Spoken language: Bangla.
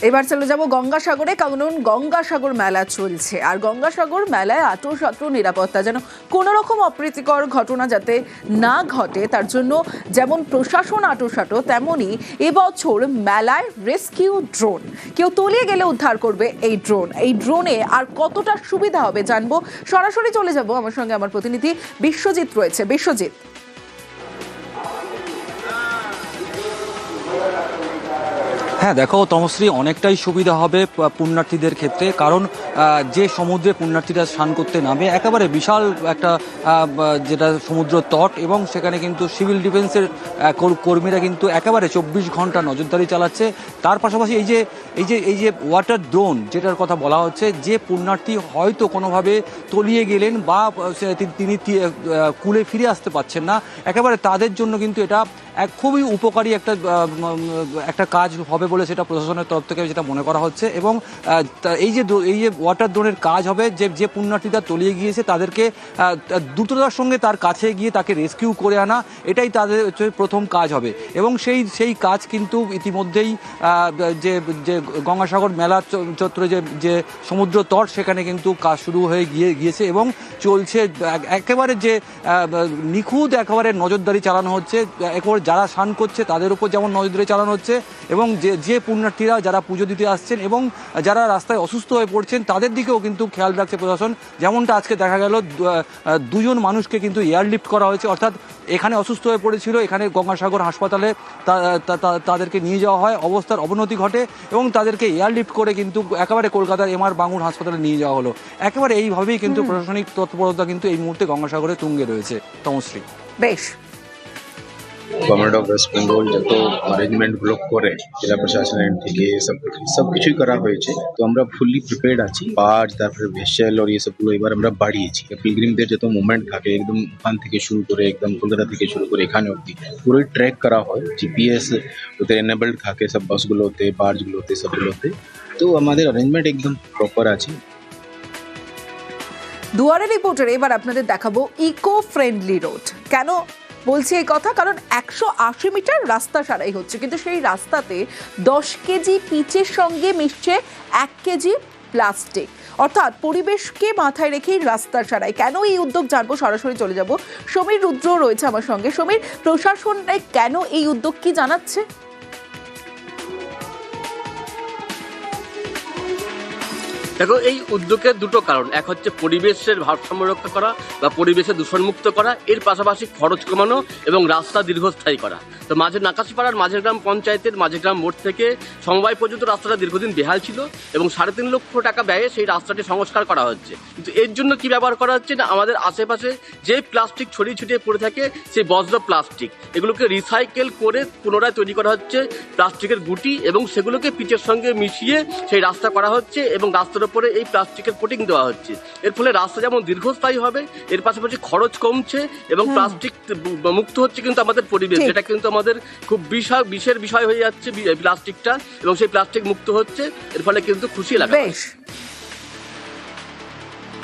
এবার চলে যাব গঙ্গাসাগরে, কারণ গঙ্গাসাগর মেলা চলছে। আর গঙ্গাসাগর মেলায় আঁটোসাঁটো নিরাপত্তা, যেন কোনো রকম অপ্রীতিকর ঘটনা যাতে না ঘটে তার জন্য যেমন প্রশাসন আঁটোসাঁটো, তেমনই এবছর মেলায় রেস্কিউ ড্রোন। কেউ তলিয়ে গেলে উদ্ধার করবে এই ড্রোন। এই ড্রোনে আর কতটা সুবিধা হবে জানবো। সরাসরি চলে যাব, আমার সঙ্গে আমার প্রতিনিধি বিশ্বজিৎ রয়েছে। বিশ্বজিৎ, হ্যাঁ দেখো তমশ্রী, অনেকটাই সুবিধা হবে পুণ্যার্থীদের ক্ষেত্রে, কারণ যে সমুদ্রে পুণ্যার্থীরা স্নান করতে নামে একেবারে বিশাল একটা যেটা সমুদ্র তট, এবং সেখানে কিন্তু সিভিল ডিফেন্সের কর্মীরা কিন্তু একেবারে 24 ঘন্টা নজরদারি চালাচ্ছে। তার পাশাপাশি এই যে ওয়াটার ড্রোন যেটার কথা বলা হচ্ছে, যে পুণ্যার্থী হয়তো কোনোভাবে তলিয়ে গেলেন বা তিনি কূলে ফিরে আসতে পারছেন না, একেবারে তাদের জন্য কিন্তু এটা এক খুবই উপকারী একটা কাজ হবে বলে সেটা প্রশাসনের তরফ থেকে যেটা মনে করা হচ্ছে। এবং এই যে ওয়াটার ড্রোনের কাজ হবে, যে পুণ্যার্থীরা তলিয়ে গিয়েছে তাদেরকে দ্রুততার সঙ্গে তার কাছে গিয়ে তাকে রেস্কিউ করে আনা, এটাই তাদের প্রথম কাজ হবে। এবং সেই কাজ কিন্তু ইতিমধ্যেই যে গঙ্গাসাগর মেলা চত্বরে যে সমুদ্র তট, সেখানে কিন্তু কাজ শুরু হয়ে গিয়েছে এবং চলছে। একেবারে যে নিখুঁত একেবারে নজরদারি চালানো হচ্ছে, একেবারে যারা স্নান করছে তাদের উপর যেমন নজরদারি চালানো হচ্ছে, এবং যে পুণ্যার্থীরা যারা পুজো দিতে আসছেন এবং যারা রাস্তায় অসুস্থ হয়ে পড়ছেন তাদের দিকেও কিন্তু খেয়াল রাখছে প্রশাসন। যেমনটা আজকে দেখা গেল, দুজন মানুষকে কিন্তু এয়ারলিফট করা হয়েছে, অর্থাৎ এখানে অসুস্থ হয়ে পড়েছিল, এখানে গঙ্গাসাগর হাসপাতালে তাদেরকে নিয়ে যাওয়া হয়, অবস্থার অবনতি ঘটে এবং তাদেরকে এয়ারলিফট করে কিন্তু একেবারে কলকাতার এমআর বাঙুর হাসপাতালে নিয়ে যাওয়া হলো। একেবারে এইভাবেই কিন্তু প্রশাসনিক তৎপরতা কিন্তু এই মুহূর্তে গঙ্গাসাগরে তুঙ্গে রয়েছে। তমশ্রী, বেশ। গভর্নমেন্ট অফ ওয়েস্ট বেঙ্গল যত অ্যারেঞ্জমেন্ট গুলো করে, জেলা প্রশাসনের থেকে সব কিছুই করা হয়েছে। তো আমরা ফুললি প্রিপেয়ার্ড আছি। বার্জ, তারপরে ভেসেল আর এসবগুলো এবার আমরা বাড়িয়েছি। পিলগ্রিমদের যত মুভমেন্ট থাকে, একদম ওখান থেকে শুরু করে একদম কলকাতা থেকে শুরু করে এখানে অব্দি পুরোই ট্র্যাক করা হয়। জিপিএস ওদের এনেবলড থাকে সব বাসগুলোতে, বার্জগুলোতে, সবগুলোতে। তো আমাদের অ্যারেঞ্জমেন্ট একদম প্রপার আছে। দুয়ারে রিপোর্টার এবার আপনাদের দেখাবো ইকো ফ্রেন্ডলি রোড। কেন বলছি এই কথা? কারণ 180 মিটার রাস্তা সারাই হচ্ছে, কিন্তু সেই রাস্তাতে 10 কেজি পিচের সঙ্গে মিশছে 1 কেজি প্লাস্টিক। অর্থাৎ পরিবেশকে মাথায় রেখেই রাস্তা সারাই। কেন এই উদ্যোগ জানবো, সরাসরি চলে যাব। সমীর রুদ্র রয়েছে আমার সঙ্গে। সমীর, প্রশাসন কেন এই উদ্যোগ কি জানাচ্ছে? দেখো, এই উদ্যোগের দুটো কারণ। এক হচ্ছে পরিবেশের ভারসাম্য রক্ষা করা বা পরিবেশে দূষণমুক্ত করা, এর পাশাপাশি খরচ কমানো এবং রাস্তা দীর্ঘস্থায়ী করা। তো নাকাশিপাড়ার মাঝের গ্রাম পঞ্চায়েতের মাঝের গ্রাম মোড় থেকে সমবায় পর্যন্ত রাস্তাটা দীর্ঘদিন বেহাল ছিল এবং 3.5 লক্ষ টাকা ব্যয়ে সেই রাস্তাটি সংস্কার করা হচ্ছে। কিন্তু এর জন্য কি ব্যবহার করা হচ্ছে না, আমাদের আশেপাশে যে প্লাস্টিক ছড়িয়ে ছিটিয়ে পড়ে থাকে, সেই বজ্র প্লাস্টিক, এগুলোকে রিসাইকেল করে পুনরায় তৈরি করা হচ্ছে প্লাস্টিকের গুটি, এবং সেগুলোকে পিচের সঙ্গে মিশিয়ে সেই রাস্তা করা হচ্ছে এবং রাস্তার উপরে এই প্লাস্টিকের কোটিং দেওয়া হচ্ছে। এর ফলে রাস্তা যেমন দীর্ঘস্থায়ী হবে, এর পাশাপাশি খরচ কমছে এবং প্লাস্টিক মুক্ত হচ্ছে কিন্তু আমাদের পরিবেশ, যেটা কিন্তু আমাদের খুব বিশের বিষয় হয়ে যাচ্ছে প্লাস্টিকটা, এবং সেই প্লাস্টিক মুক্ত হচ্ছে। এর ফলে কিন্তু খুশি লাগে। বেশ।